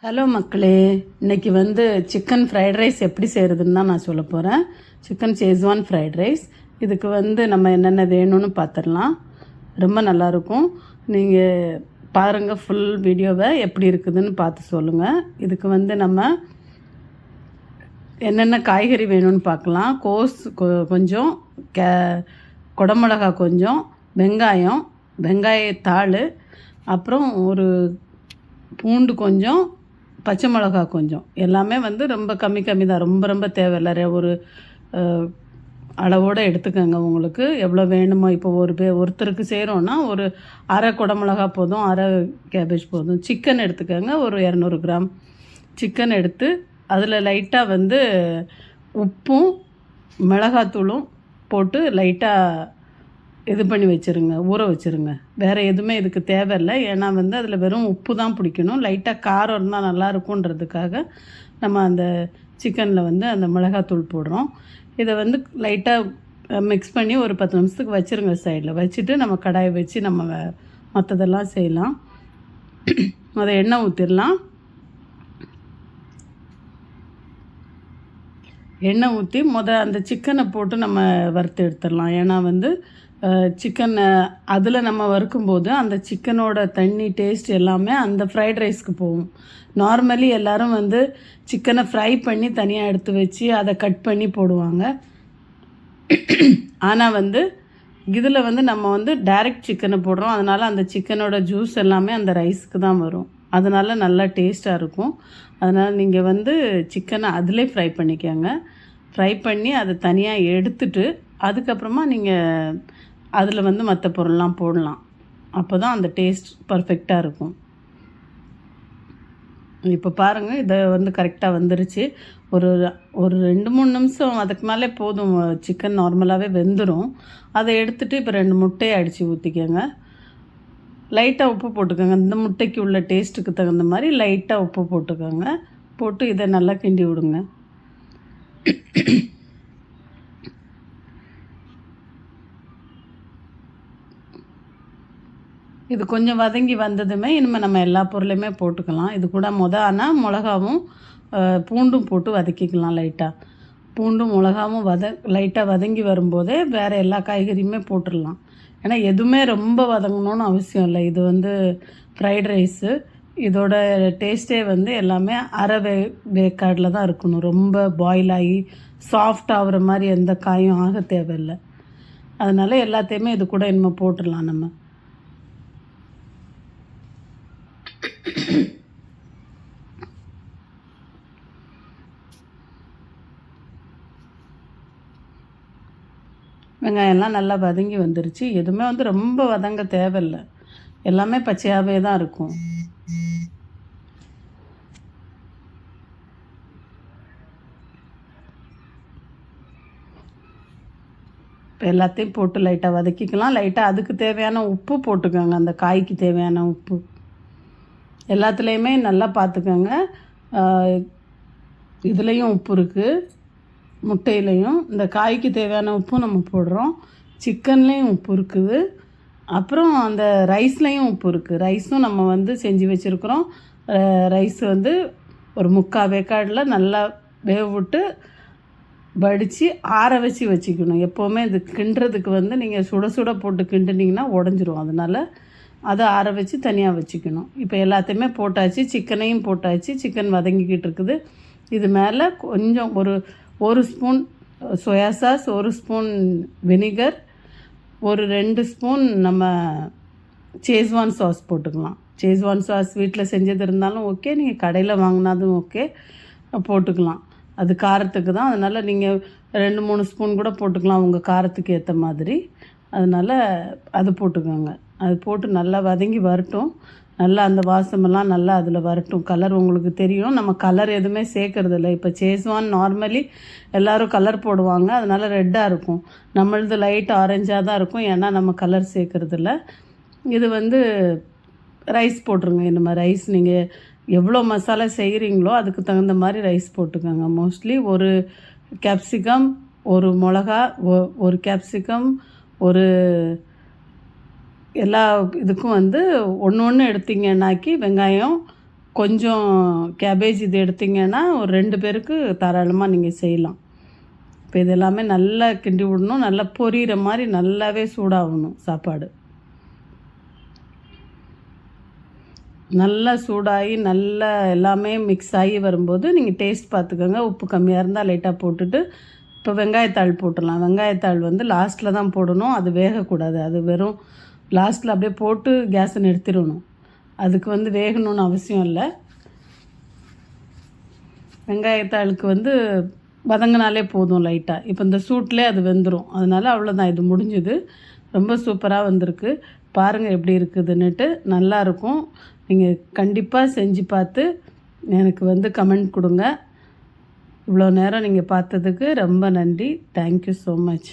Hello மக்களே, இன்றைக்கி வந்து சிக்கன் ஃப்ரைட் ரைஸ் எப்படி செய்கிறதுன்னு தான் நான் சொல்ல போகிறேன். Chicken schezwan fried rice. இதுக்கு வந்து நம்ம என்னென்ன வேணும்னு பார்த்துடலாம். ரொம்ப நல்லாயிருக்கும். நீங்கள் பாருங்கள், ஃபுல் வீடியோவை எப்படி இருக்குதுன்னு பார்த்து சொல்லுங்கள். இதுக்கு வந்து நம்ம என்னென்ன காய்கறி வேணும்னு பார்க்கலாம். கோஸ் கொஞ்சம், குடமிளகா கொஞ்சம், வெங்காயத்தாள், அப்புறம் ஒரு பூண்டு கொஞ்சம், பச்சை மிளகா கொஞ்சம். எல்லாமே வந்து ரொம்ப கம்மி தான், ரொம்ப தேவையில்லை. ஒரு அளவோடு எடுத்துக்கோங்க. உங்களுக்கு எவ்வளோ வேணுமோ. இப்போ ஒருத்தருக்கு செய்கிறோன்னா ஒரு அரை குடமிளகா போதும், அரை கேபேஜ் போதும். சிக்கன் எடுத்துக்கோங்க. ஒரு 200 கிராம் சிக்கன் எடுத்து அதில் லைட்டாக வந்து உப்பும் மிளகாத்தூளும் போட்டு லைட்டாக இது பண்ணி வச்சுருங்க, ஊற வச்சுருங்க. வேறு எதுவுமே இதுக்கு தேவையில்லை. ஏன்னா வந்து அதில் வெறும் உப்பு தான் பிடிக்கணும். லைட்டாக காரம் இருந்தால் நல்லாயிருக்குன்றதுக்காக நம்ம அந்த சிக்கனில் வந்து அந்த மிளகாத்தூள் போடுறோம். இதை வந்து லைட்டாக மிக்ஸ் பண்ணி ஒரு 10 நிமிஷத்துக்கு வச்சுருங்க. சைடில் வச்சுட்டு நம்ம கடாயை வச்சு நம்ம மற்றதெல்லாம் செய்யலாம். அதை எண்ணெய் ஊற்றிடலாம். எண்ணெய் ஊற்றி அந்த சிக்கனை போட்டு நம்ம வறுத்து எடுத்துடலாம். ஏன்னா வந்து சிக்கனை அதில் நம்ம வறுக்கும்போது அந்த சிக்கனோட தண்ணி டேஸ்ட் எல்லாமே அந்த ஃப்ரைட் ரைஸ்க்கு போகும். நார்மலி எல்லோரும் வந்து சிக்கனை ஃப்ரை பண்ணி தனியாக எடுத்து வச்சு அதை கட் பண்ணி போடுவாங்க. ஆனால் வந்து இதில் வந்து நம்ம வந்து டைரக்ட் சிக்கனை போடுறோம். அதனால் அந்த சிக்கனோட ஜூஸ் எல்லாமே அந்த ரைஸ்க்கு தான் வரும். அதனால் நல்லா டேஸ்ட்டாக இருக்கும். அதனால் நீங்கள் வந்து சிக்கனை அதிலே ஃப்ரை பண்ணிக்கோங்க. ஃப்ரை பண்ணி அதை தனியாக எடுத்துட்டு அதுக்கப்புறமா நீங்கள் அதில் வந்து மற்ற பொருள்லாம் போடலாம். அப்போ தான் அந்த டேஸ்ட் பர்ஃபெக்டாக இருக்கும். இப்போ பாருங்கள், இதை வந்து கரெக்டாக வந்துருச்சு. ஒரு 2-3 நிமிஷம் அதுக்கு மேலே போதும். சிக்கன் நார்மலாகவே வெந்துடும். அதை எடுத்துகிட்டு இப்போ 2 முட்டையை அடித்து ஊற்றிக்கோங்க. லைட்டாக உப்பு போட்டுக்கோங்க. இந்த முட்டைக்கு உள்ள டேஸ்ட்டுக்கு தகுந்த மாதிரி லைட்டாக உப்பு போட்டுக்கோங்க. போட்டு இதை நல்லா கிண்டி விடுங்க. இது கொஞ்சம் வதங்கி வந்ததுமே இனிமேல் நம்ம எல்லா பொருளையுமே போட்டுக்கலாம். இது கூட ஆனால் மிளகாவும் பூண்டும் போட்டு வதக்கிக்கலாம். லைட்டாக பூண்டும் மிளகாவும் லைட்டாக வதங்கி வரும்போதே வேறு எல்லா காய்கறியுமே போட்டுடலாம். ஏன்னா எதுவுமே ரொம்ப வதங்கணும்னு அவசியம் இல்லை. இது வந்து ஃப்ரைட் ரைஸு. இதோட டேஸ்ட்டே வந்து எல்லாமே அரை வேக்காடில் தான் இருக்கணும். ரொம்ப பாயில் ஆகி சாஃப்ட் ஆகிற மாதிரி எந்த காயும் ஆக தேவையில்லை. அதனால் எல்லாத்தையுமே இது கூட இனிமேல் போட்டுடலாம். நம்ம வெங்காயம்லாம் நல்லா வதங்கி வந்துருச்சு. எதுவுமே வந்து ரொம்ப வதங்க தேவையில்லை. எல்லாமே பச்சையாகவே தான் இருக்கும். இப்போ எல்லாத்தையும் போட்டு லைட்டாக வதக்கிக்கலாம். லைட்டாக அதுக்கு தேவையான உப்பு போட்டுக்கோங்க. அந்த காய்க்கு தேவையான உப்பு எல்லாத்துலேயுமே நல்லா பார்த்துக்கோங்க. இதுலேயும் உப்பு இருக்குது, முட்டையிலையும். இந்த காய்க்கு தேவையான உப்பும் நம்ம போடுறோம். சிக்கன்லேயும் உப்பு இருக்குது. அப்புறம் அந்த ரைஸ்லேயும் உப்பு இருக்குது. ரைஸும் நம்ம வந்து செஞ்சு வச்சுருக்குறோம். ரைஸ் வந்து ஒரு 3/4 வேக்காடில் நல்லா வேக விட்டு வடித்து ஆற வச்சு வச்சுக்கணும். எப்போவுமே இது கிண்டுறதுக்கு வந்து நீங்கள் சுட சுட போட்டு கிண்டுனிங்கன்னா உடஞ்சிரும். அதனால் அதை ஆற வச்சு தனியாக வச்சுக்கணும். இப்போ எல்லாத்தையுமே போட்டாச்சு. சிக்கனையும் போட்டாச்சு. சிக்கன் வதங்கிக்கிட்டு இருக்குது. இது மேலே கொஞ்சம் ஒரு spoon soya sauce, 1 spoon vinegar, ஒரு 2 ஸ்பூன் நம்ம ஷேஸ்வான் சாஸ் போட்டுக்கலாம். ஷேஸ்வான் சாஸ் வீட்டில் செஞ்சது இருந்தாலும் ஓகே, நீங்கள் கடையில் வாங்கினாதும் ஓகே, போட்டுக்கலாம். அது காரத்துக்கு தான். அதனால் நீங்கள் 2-3 ஸ்பூன் கூட போட்டுக்கலாம், உங்கள் காரத்துக்கு ஏற்ற மாதிரி. அதனால் அது போட்டுக்கோங்க. அது போட்டு நல்லா வதங்கி வரட்டும். நல்லா அந்த வாசமெல்லாம் நல்லா அதில் வரட்டும். கலர் உங்களுக்கு தெரியும். நம்ம கலர் எதுவுமே சேர்க்கறதில்ல. இப்போ ஷேஸ்வான் நார்மலி எல்லோரும் கலர் போடுவாங்க. அதனால் ரெட்டாக இருக்கும். நம்மளது லைட் ஆரஞ்சாக தான் இருக்கும். ஏன்னா நம்ம கலர் சேர்க்கறதில்ல. இது வந்து ரைஸ் போட்டுருங்க. இந்த மாதிரி ரைஸ் நீங்கள் எவ்வளோ மசாலா செய்கிறீங்களோ அதுக்கு தகுந்த மாதிரி ரைஸ் போட்டுக்கோங்க. மோஸ்ட்லி ஒரு கேப்சிகம், ஒரு மிளகா, ஒரு கேப்சிகம், ஒரு எல்லா இதுக்கும் வந்து ஒன்று எடுத்திங்கன்னாக்கி வெங்காயம், கொஞ்சம் கேபேஜ் இது எடுத்திங்கன்னா ஒரு 2 பேருக்கு தாராளமாக நீங்கள் செய்யலாம். இப்போ இது எல்லாமே நல்லா கிண்டி விடணும். நல்லா பொரியிற மாதிரி நல்லாவே சூடாகணும் சாப்பாடு. நல்லா சூடாகி நல்லா எல்லாமே மிக்ஸ் ஆகி வரும்போது நீங்கள் டேஸ்ட் பார்த்துக்கோங்க. உப்பு கம்மியாக இருந்தால் லைட்டாக போட்டுட்டு இப்போ வெங்காயத்தாள் போட்டுடலாம். வெங்காயத்தாள் வந்து லாஸ்ட்டில் தான் போடணும். அது வேகக்கூடாது. அது வெறும் லாஸ்ட்டில் அப்படியே போட்டு கேஸை நிறுத்திடணும். அதுக்கு வந்து வேகணும்னு அவசியம் இல்லை. வெங்காயத்தாளுக்கு வந்து வதங்கினாலே போதும் லைட்டாக. இப்போ இந்த சூட்லேயே அது வெந்துடும். அதனால் அவ்வளோதான், இது முடிஞ்சுது. ரொம்ப சூப்பராக வந்திருக்கு. பாருங்கள் எப்படி இருக்குதுன்னுட்டு. நல்லாயிருக்கும். நீங்கள் கண்டிப்பாக செஞ்சு பார்த்து எனக்கு வந்து கமெண்ட் கொடுங்க. இவ்வளோ நேரம் நீங்கள் பார்த்ததுக்கு ரொம்ப நன்றி. Thank you so much.